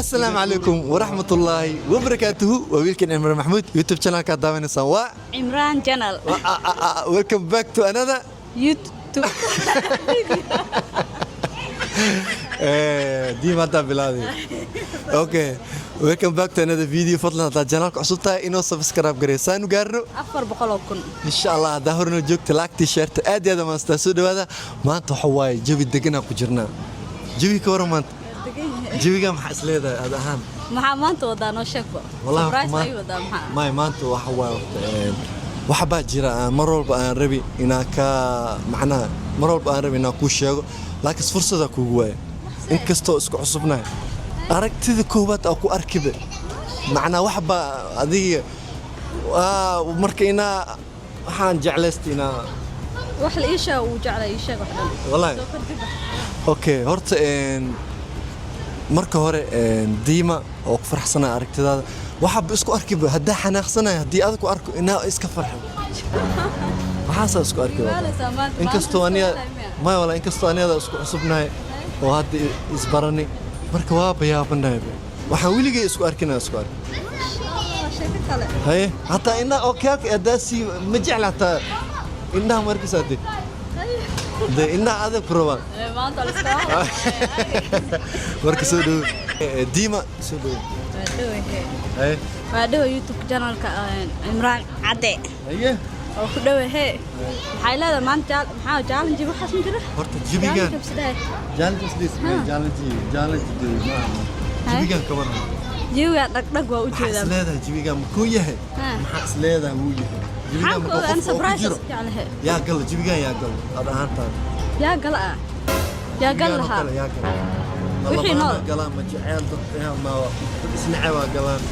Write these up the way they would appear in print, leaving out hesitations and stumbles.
السلام عليكم ورحمة الله وبركاته وويلكم عمران محمود يوتيوب channel ka daawanaysan waa Imran channel. Welcome back to another YouTube. ديما انت بلادي اوكي welcome back to another video فضلا هذا channel cusub tahay inoo subscribe gareysaan gaarno 400,000. insha Allah hada horno joogta like t-shirt aad iyo aad ma soo dhawaada maanta waxa waaye jawi degan ku jirnaa jawi ka waran maanta jawiga maxaa isleedahay aad ahaan maxaa maanta wadaa noo sheegbo surprise ay wadaa maxaa maanta waxa waaye waxa baa jira mar walba aan rabi inaan ka macnaha mar walba aan rabi inaan ku sheego laakiin fursada kugu waay inkastoo isku cusubnahay aragtida koobaad oo ku arkiba macnaha wax baa adiga marka inaa waxaan jeclaystina wax la isha uu jeclay isha wax dhan wallahi okay horta marka hore diima oo ku farxsanaa aragtidaada waxa isku arkiba hadaa xanaaqsanay hadii aad ku arko inaa iska farxo waxaas isku arkiba inkastoo aniga isku cusubnahay oo hadda isbarani marka waa bayaabanahay waxaan weligay isku arkinaa isku arkin sheeko kale haye hatta inaa okay adaasi ma jeclata inaa markii saade de inaa adag kurabaan maanta la istaa marka soo dhaw diima soo dhaw haye waa dhaw YouTube channel ka Imran Ade haye oo ku dhawahay maxay leedahay maanta maxaa challenge waxaas ma jira horta jibigan challenge jibigan ka waran jibiga dhagdhag waa u jeedaa isleedahay jibigan ku yahay maxaa isleedahay wuu yahay jibigan ma qof surprise jeclahay yaa gal jibigan yaa gal ad ahaantaa yaa gal yaa gal laha yaa gal wixii nool galaan ma jecel dad ma isnacay waa galaan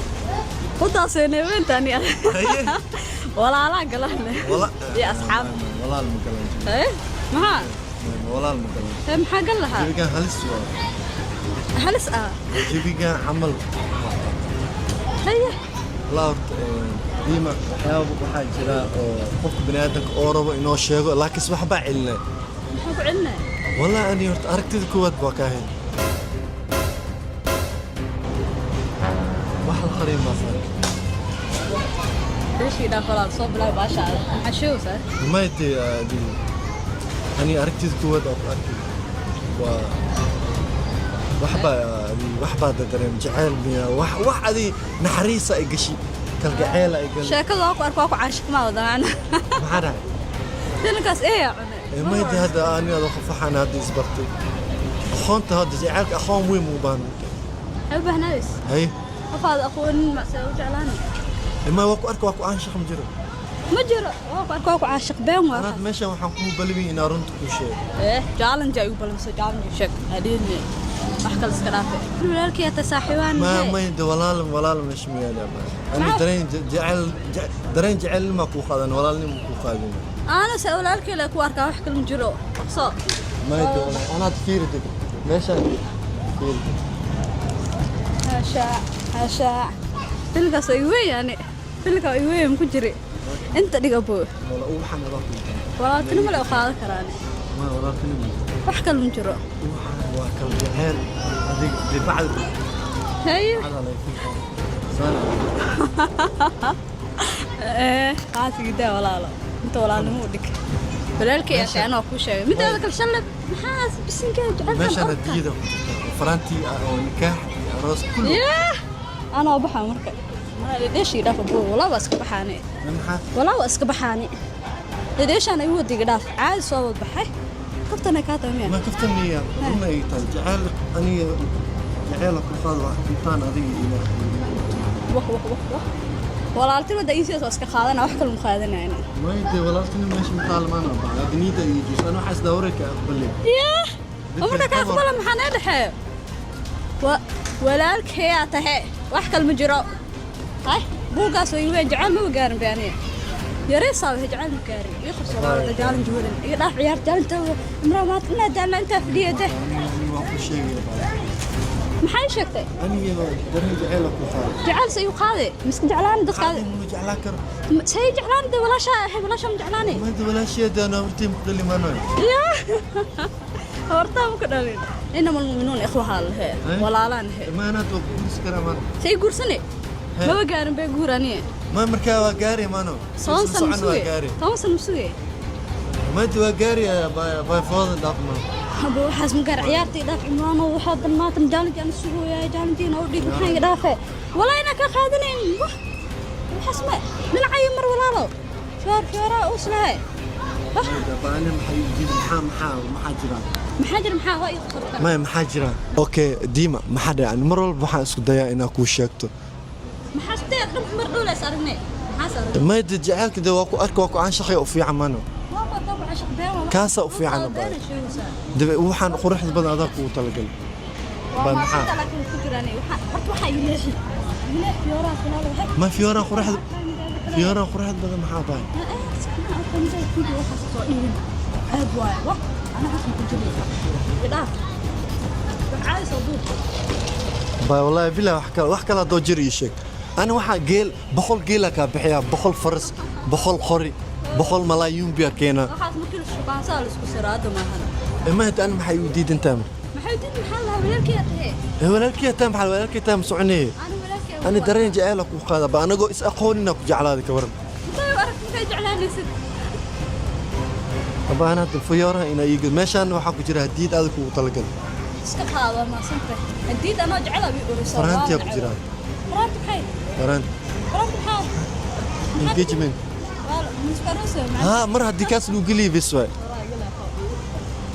qodaaseena weentani walaala galaan ya asxaab walaal ma galaan maxaa walaal ma galaan maxaa gal laha jibigan halis jibigan camal haye la diima waxyaabo waxaa jira oo qof bini'aadanka oo rabo inoo sheego laakiin wax baa celinay maxaa ku celinay wallahi ani horta aragtida koowaad baa ka ahayd wax la qariyay ma fahmin ايش يدا خلاص صوب لا باشا حشوس ما يدي أنا أركز كود أو أركز وحبة دريم جعل بيا وح هذه نحريسة إيجشي كالجعالة إيجش شكله أكو عاشق ما وضع أنا ما عارف تلقاس إيه ما يدي هذا أنا هذا خفحان هذا زبرتي أخوانت هذا جعلك أخوان وين مبان أبه ناس هاي أفاد أخوان ما سووا جعلاني ما واكو عاشق مجرى واكو عاشق بين أنا ماشي وحكم بلبي إن أرنت كل شيء إيه جالن جاي وبلمس جالن شك هديني أحكي السكرافة ولكن يتساحبان ما يد ولا مش مياله أنا درين جعل ما كو خادن ولا لي مكو خادن أنا سأقول لك لك واركا وحكي المجرى صار ما يد أنا تفير دك ماشي تفير هاشا تلقى سيوي يعني تلقى ايوه مكجري انت دغبو ولا او محمد ولا تنم لو قاد كراني ما ولا تنم wax kal ma jiro waa kal jahel adig dibacd hay qaasiga walaalo inta walaalnimo u dhig walaalkay aanu ku sheegay midaada kal shalab maxaa bisinka jacayl meesha diido faranti oo nikaax aroos kullu أنا أبغى مركب ليش يدافع بو ولا بس كبحاني ولا بس كبحاني ليش أنا يودي قداف عاد صوت بحي كفتنا كاتمية ما كفتني قلنا يتال جعل أني جعلك الخاضع كفتان هذه وح ولا قلت له ده يصير بس كخاذنا وحكي المخاذنا يعني ما يدي ولا قلت له ماشي مثال ما أنا بعد نيدا يجي أنا حاسس دورك أقبل ياه عمرك أقبل محنا دحين walaalk heeyaa tahe wax kal ma jiro hay buugaas oo iween jacayl ma gaarin baaniye yareysaa wax jacayl ma gaarin iyo qabsada jaalan juuran iyo dhaaf ciyaar jaalanta imra ma tna daala inta fadhiyada maxay sheegtay aniga darin jacaylka ku qaad jacayl say u qaaday misk jaclaan dadka jaclaa kar say jaclaan da walaasha ma jaclaanay ma da walaasha da na hortii mudali ma nooy yaa horta ma ka dhalin إنما المؤمنون إخوة الله ولا لان هي ما أنا تو مسكرة ما سي قرصني ما بقارن بقورانية ما مركا وقاري ما نو صوص مسوي صوص مسوي ما أنت وقاري باي فاضل دافما أبو حزم قار عيارتي دافع عمران وحاضر الماتم جاني جان السوق يا جاني دينا ودي محاي دافع ولا أنا كخادنين وحسمة من عيمر ولا لا شوارا وصلها أنا محيجين محاجر محا هاي خطر ما محاجرة أوكي ديما ما حدا يعني مرة بحا اسكو دايا إن أكو شاكتو محاستي أقدم مرة صارني محاسر ما يدجعل كده واكو عن شخي وفي عمانو ما طبعا عشق بيان كاسة وفي عنا باي دب وحن قرح بدن هذاك وطلقل باي محا لكن فكراني حط وحي ليش فيورا خلال ما فيورا قرح بدن محا باي باي والله بلا وحكا لا دو جري شيك أنا واحد جيل بخل جيلك بحياة بخل فرس بخل خري بخل ملايين بيا كينا waxaad markii la shaqaan saalis ku siraado maahan ما أنت أنا محي وديد أنت maxay did maxaa la weelkii tahay ولكن تام حال ولكن تام سعني ana weelkii أنا درين جعلك وخذا بقى أنا جو أقول إنك جعل هذا كورن ma arag intay jeclaanaysid أبا أنا الفيارة إن يجي ماشان وحكوا جرا هديد هذا كو طلقل iska qaado ma santa hadii ana jeclaa bi urusay فرانتي أبو جرا فرانت maxay فرانت فرانت maxaa engagement مسفروسه ها مرة هدي كاس لو قلي بسوا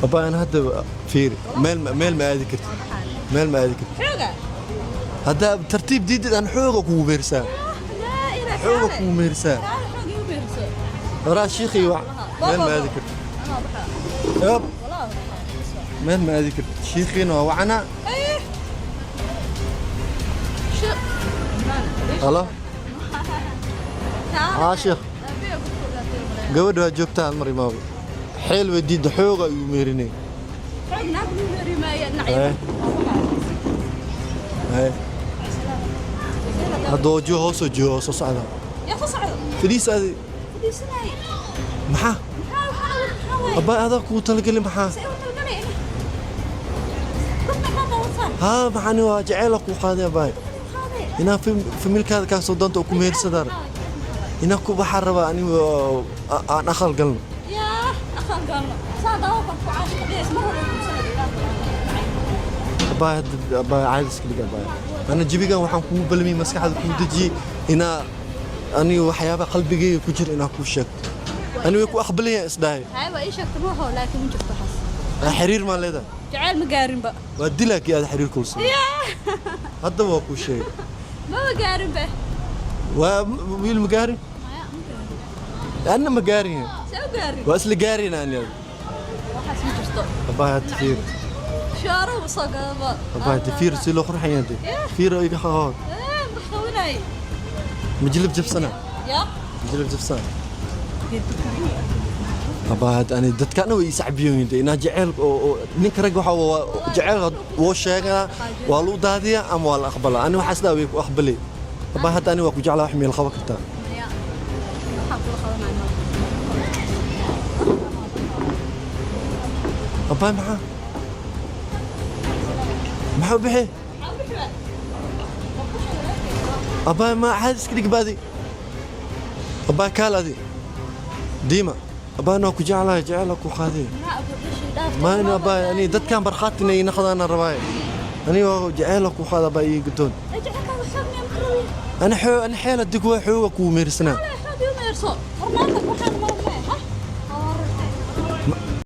أبا أنا هذا فيري ميل ما أذكر ميل ما أذكر xooga هذا ترتيب جديد أنا حوقك وبيرسا لا إله حوقك وميرسا xooga u beerso راه شيخي ميل ما أذكر يب والله ميل ما أذكر شيخينا وعنا ايه شو الله عاشق قبل ما جبتها المري ما حلو جديد حوقه يميرني هاي هذا جو هوس صعدا يا صعد فليس هذه فليس ناي محا أبا هذا كو تلقى لي محا ها محاني واجعلك وقاضي باي هنا في ملك هذا كان صدنت وكو مير صدر هنا كو بحر ربا اني انا اخل قلنا يا اخل قلنا صاد اوقف عاشق ليش مره أبا عايز كل باي أنا جيبي waxaan kugu balmi maskaxda ku daji ina ani waxyaaba qalbigay ku jir ina ku sheegto ani way ku aqbalaya isdahay hay waa ii sheegtay ma laakiin ma jirto xas xiriir ma leedahay jacayl ma gaarin ba waa dilaki aad xiriir kulsi hadda waa ku sheeg ma gaarin ba waa wiil ma gaarin أنا ما قارين سو قارين وأصل قارين أنا waxaas ma jirto أبا تفير شارو وصقابة أبا تفير سيلو أخر حياتي فير أيق خاط بخوناي مجلب جبسنا يا مجلب جبسنا أبا أنا دت كانوا يسعبيون دي أنا جعل نكرج وحوا جعل وشجع والو دادية أم ولا أقبله أنا وحسنا ويك أقبلي أبا أنا وأكو جعل أحمي الخبر كتار أبا معه بحي أبا ما حدث كذي بادي أبا كال هذه ديما أبا أنا أكو جعلك وخاذي ما أنا أبا يعني دت كان برخاتني ناخذ أنا الرواية أنا جعلك وخاذ أبا يقتون أنا حيل أديك حوك وميرسنا